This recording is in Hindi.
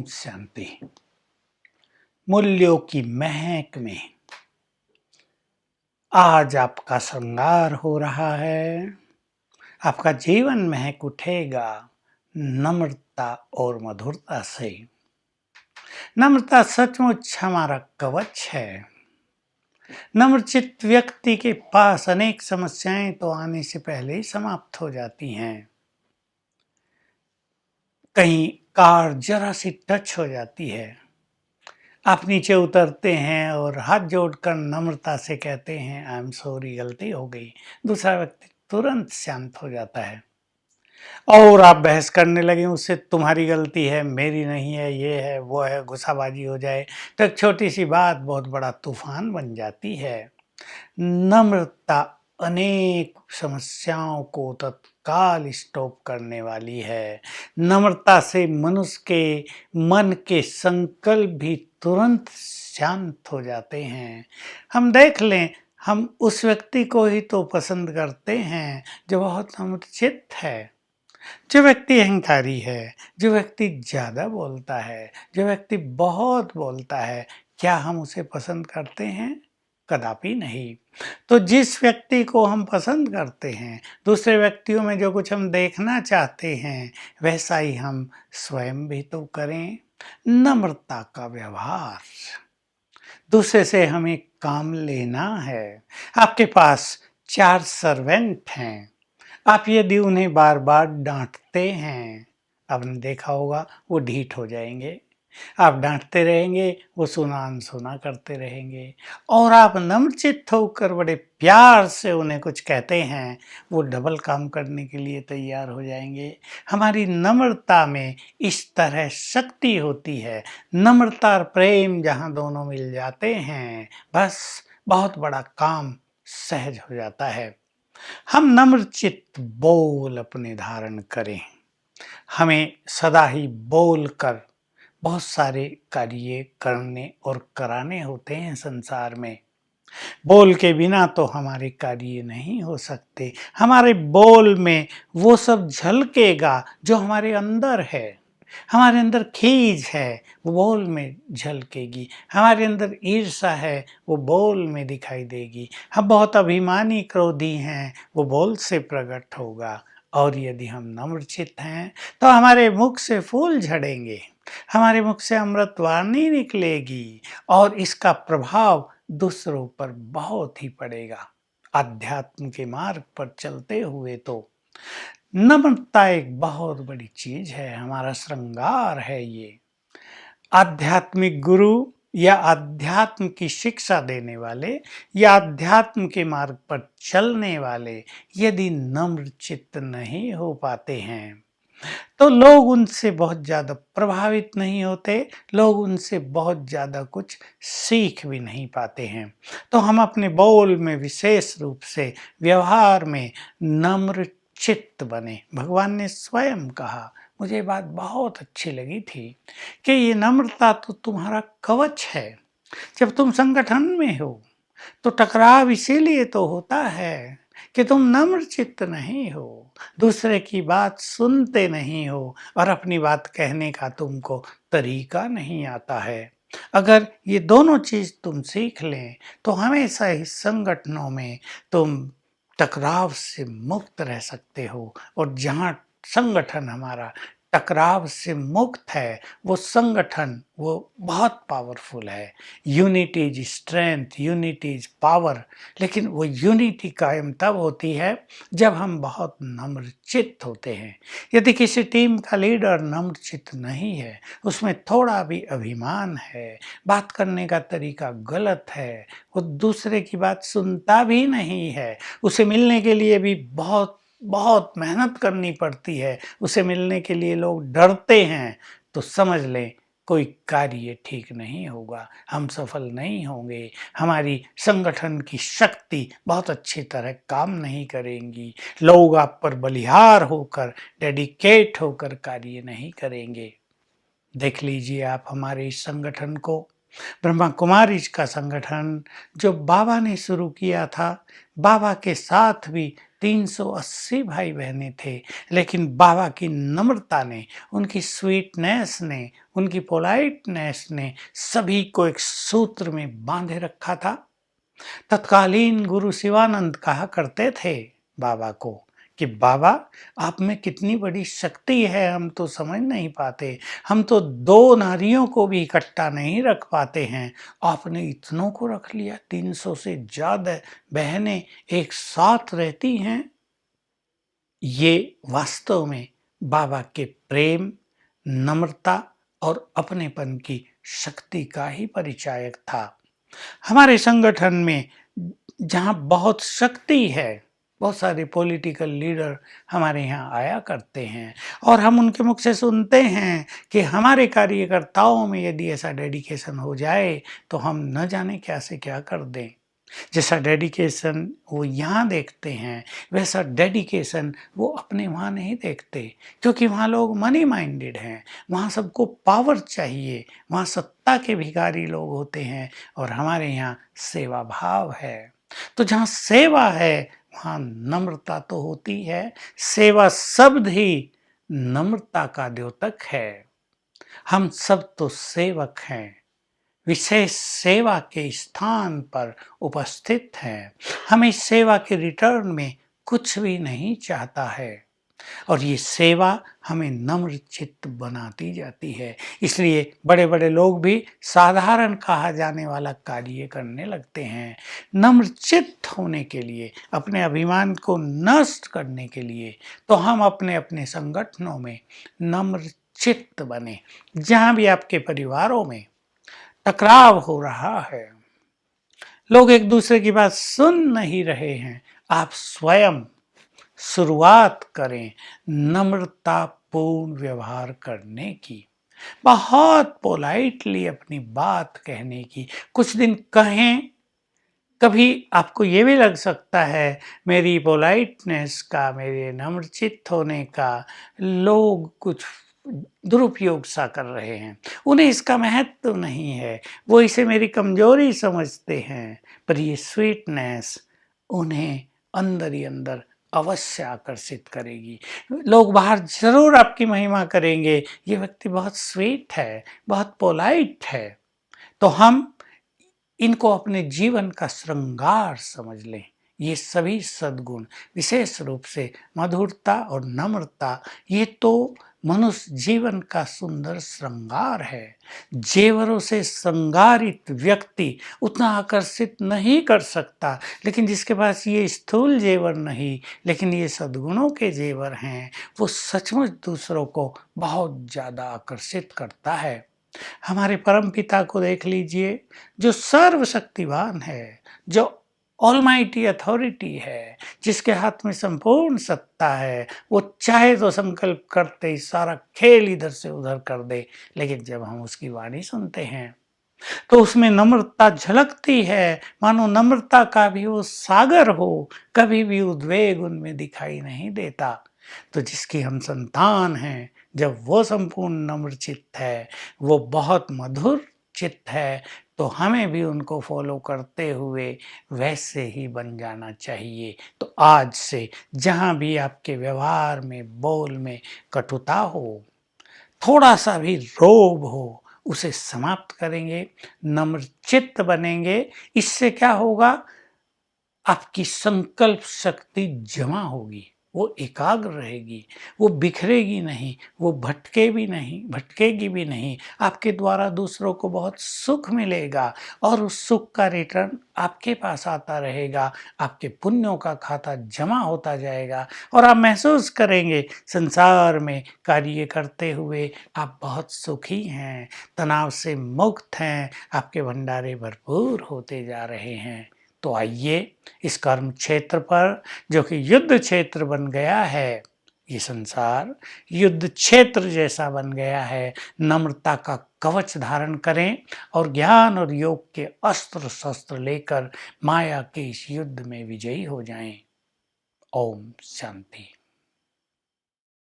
शांति। मूल्यों की महक में आज आपका श्रृंगार हो रहा है। आपका जीवन महक उठेगा नम्रता और मधुरता से। नम्रता सचमुच हमारा कवच है। नम्रचित्त व्यक्ति के पास अनेक समस्याएं तो आने से पहले ही समाप्त हो जाती हैं। कहीं कार जरा सी टच हो जाती है, आप नीचे उतरते हैं और हाथ जोड़कर नम्रता से कहते हैं आई एम सॉरी, गलती हो गई। दूसरा व्यक्ति तुरंत शांत हो जाता है और आप बहस करने लगे उससे, तुम्हारी गलती है, मेरी नहीं है, ये है वो है, गुस्साबाजी हो जाए तो एक छोटी सी बात बहुत बड़ा तूफान बन जाती है। नम्रता अनेक समस्याओं को तत्काल स्टॉप करने वाली है। नम्रता से मनुष्य के मन के संकल्प भी तुरंत शांत हो जाते हैं। हम देख लें, हम उस व्यक्ति को ही तो पसंद करते हैं जो बहुत नम्रचित्त है। जो व्यक्ति अहंकारी है, जो व्यक्ति ज़्यादा बोलता है, जो व्यक्ति बहुत बोलता है, क्या हम उसे पसंद करते हैं? कदापि नहीं। तो जिस व्यक्ति को हम पसंद करते हैं, दूसरे व्यक्तियों में जो कुछ हम देखना चाहते हैं, वैसा ही हम स्वयं भी तो करें। नम्रता का व्यवहार। दूसरे से हमें काम लेना है। आपके पास 4 सर्वेंट हैं। आप यदि उन्हें बार बार डांटते हैं, आपने देखा होगा वो ढीठ हो जाएंगे। आप डांटते रहेंगे, वो सुना अनसुना करते रहेंगे। और आप नम्रचित्त होकर बड़े प्यार से उन्हें कुछ कहते हैं, वो डबल काम करने के लिए तैयार हो जाएंगे। हमारी नम्रता में इस तरह शक्ति होती है। नम्रता और प्रेम जहाँ दोनों मिल जाते हैं, बस बहुत बड़ा काम सहज हो जाता है। हम नम्रचित्त बोल अपने धारण करें। हमें सदा ही बोल कर बहुत सारे कार्य करने और कराने होते हैं संसार में। बोल के बिना तो हमारे कार्य नहीं हो सकते। हमारे बोल में वो सब झलकेगा जो हमारे अंदर है। हमारे अंदर खीज है, वो बोल में झलकेगी। हमारे अंदर ईर्ष्या है, वो बोल में दिखाई देगी। हम बहुत अभिमानी क्रोधी हैं, वो बोल से प्रकट होगा। और यदि हम नम्रचित्त हैं तो हमारे मुख से फूल झड़ेंगे, हमारे मुख से अमृतवाणी निकलेगी और इसका प्रभाव दूसरों पर बहुत ही पड़ेगा। अध्यात्म के मार्ग पर चलते हुए तो नम्रता एक बहुत बड़ी चीज है, हमारा श्रृंगार है ये। आध्यात्मिक गुरु या अध्यात्म की शिक्षा देने वाले या अध्यात्म के मार्ग पर चलने वाले यदि नम्रचित्त नहीं हो पाते हैं तो लोग उनसे बहुत ज़्यादा प्रभावित नहीं होते, लोग उनसे बहुत ज़्यादा कुछ सीख भी नहीं पाते हैं। तो हम अपने बोल में विशेष रूप से व्यवहार में नम्र चित्त बने। भगवान ने स्वयं कहा, मुझे ये बात बहुत अच्छी लगी थी कि ये नम्रता तो तुम्हारा कवच है। जब तुम संगठन में हो तो टकराव इसीलिए तो होता है कि तुम नम्रचित्त नहीं हो, दूसरे की बात सुनते नहीं हो और अपनी बात कहने का तुमको तरीका नहीं आता है। अगर ये दोनों चीज तुम सीख लें तो हमेशा ही संगठनों में तुम टकराव से मुक्त रह सकते हो। और जहाँ संगठन हमारा टकराव से मुक्त है, वो संगठन वो बहुत पावरफुल है। Unity is strength, unity is power. लेकिन वो यूनिटी कायम तब होती है जब हम बहुत नम्रचित्त होते हैं। यदि किसी टीम का लीडर नम्रचित्त नहीं है, उसमें थोड़ा भी अभिमान है, बात करने का तरीका गलत है, वो दूसरे की बात सुनता भी नहीं है, उसे मिलने के लिए भी बहुत बहुत मेहनत करनी पड़ती है, उसे मिलने के लिए लोग डरते हैं, तो समझ लें कोई कार्य ठीक नहीं होगा, हम सफल नहीं होंगे। हमारी संगठन की शक्ति बहुत अच्छी तरह काम नहीं करेंगी। लोग आप पर बलिहार होकर, डेडिकेट होकर कार्य नहीं करेंगे। देख लीजिए आप हमारे इस संगठन को, ब्रह्मा कुमारीज का संगठन जो बाबा ने शुरू किया था, बाबा के साथ भी 380 भाई बहनें थे, लेकिन बाबा की नम्रता ने, उनकी स्वीटनेस ने, उनकी पोलाइटनेस ने सभी को एक सूत्र में बांधे रखा था। तत्कालीन गुरु शिवानंद कहा करते थे बाबा को कि बाबा, आप में कितनी बड़ी शक्ति है, हम तो समझ नहीं पाते, हम तो 2 नारियों को भी इकट्ठा नहीं रख पाते हैं, आपने इतनों को रख लिया। 300 से ज्यादा बहनें एक साथ रहती हैं। ये वास्तव में बाबा के प्रेम, नम्रता और अपनेपन की शक्ति का ही परिचायक था। हमारे संगठन में जहाँ बहुत शक्ति है, बहुत सारे पॉलिटिकल लीडर हमारे यहाँ आया करते हैं और हम उनके मुख से सुनते हैं कि हमारे कार्यकर्ताओं में यदि ऐसा डेडिकेशन हो जाए तो हम न जाने क्या से क्या कर दें। जैसा डेडिकेशन वो यहाँ देखते हैं, वैसा डेडिकेशन वो अपने वहाँ नहीं देखते, क्योंकि वहाँ लोग मनी माइंडेड हैं, वहाँ सबको पावर चाहिए, वहाँ सत्ता के भिखारी लोग होते हैं, और हमारे यहाँ सेवा भाव है। तो जहाँ सेवा है वहाँ नम्रता तो होती है। सेवा शब्द ही नम्रता का द्योतक है। हम सब तो सेवक हैं, विशेष सेवा के स्थान पर उपस्थित हैं। हमें सेवा के रिटर्न में कुछ भी नहीं चाहता है, और ये सेवा हमें नम्र चित्त बनाती जाती है। इसलिए बड़े बड़े लोग भी साधारण कहा जाने वाला कार्य करने लगते हैं। नम्र चित्त होने के लिए, अपने अभिमान को नष्ट करने के लिए, तो हम अपने अपने संगठनों में नम्र चित्त बने। जहाँ भी आपके परिवारों में टकराव हो रहा है, लोग एक दूसरे की बात सुन नहीं रहे हैं, आप स्वयं शुरुआत करें नम्रतापूर्ण व्यवहार करने की, बहुत पोलाइटली अपनी बात कहने की। कुछ दिन कहें, कभी आपको ये भी लग सकता है मेरी पोलाइटनेस का, मेरे नम्रचित्त होने का लोग कुछ दुरुपयोग सा कर रहे हैं, उन्हें इसका महत्व नहीं है, वो इसे मेरी कमजोरी समझते हैं, पर ये स्वीटनेस उन्हें अंदर ही अंदर अवश्य आकर्षित करेगी। लोग बाहर जरूर आपकी महिमा करेंगे, ये व्यक्ति बहुत स्वीट है, बहुत पोलाइट है। तो हम इनको अपने जीवन का श्रृंगार समझ लें। ये सभी सद्गुण, विशेष रूप से मधुरता और नम्रता, ये तो मनुष्य जीवन का सुंदर श्रृंगार है। जेवरों से श्रृंगारित व्यक्ति उतना आकर्षित नहीं कर सकता, लेकिन जिसके पास ये स्थूल जेवर नहीं, लेकिन ये सद्गुणों के जेवर हैं, वो सचमुच दूसरों को बहुत ज़्यादा आकर्षित करता है। हमारे परम पिता को देख लीजिए, जो सर्वशक्तिवान है, जो ऑलमाइटी अथॉरिटी है, जिसके हाथ में संपूर्ण सत्ता है। वो चाहे तो संकल्प करते ही सारा खेल इधर से उधर कर दे, लेकिन जब हम उसकी वाणी सुनते हैं तो उसमें नम्रता झलकती है, मानो नम्रता का भी वो सागर हो, कभी भी उद्वेग उनमें दिखाई नहीं देता। तो जिसकी हम संतान हैं, जब वो संपूर्ण नम्र चित्त है, वो बहुत मधुर चित्त है, तो हमें भी उनको फॉलो करते हुए वैसे ही बन जाना चाहिए। तो आज से जहाँ भी आपके व्यवहार में, बोल में कटुता हो, थोड़ा सा भी रोब हो, उसे समाप्त करेंगे, नम्र चित्त बनेंगे। इससे क्या होगा, आपकी संकल्प शक्ति जमा होगी, वो एकाग्र रहेगी, वो बिखरेगी नहीं, वो भटकेगी भी नहीं। आपके द्वारा दूसरों को बहुत सुख मिलेगा, और उस सुख का रिटर्न आपके पास आता रहेगा। आपके पुण्यों का खाता जमा होता जाएगा, और आप महसूस करेंगे संसार में कार्य करते हुए आप बहुत सुखी हैं, तनाव से मुक्त हैं, आपके भंडारे भरपूर होते जा रहे हैं। तो आइए इस कर्म क्षेत्र पर, जो कि युद्ध क्षेत्र बन गया है, ये संसार युद्ध क्षेत्र जैसा बन गया है, नम्रता का कवच धारण करें और ज्ञान और योग के अस्त्र शस्त्र लेकर माया के इस युद्ध में विजयी हो जाएं। ओम शांति।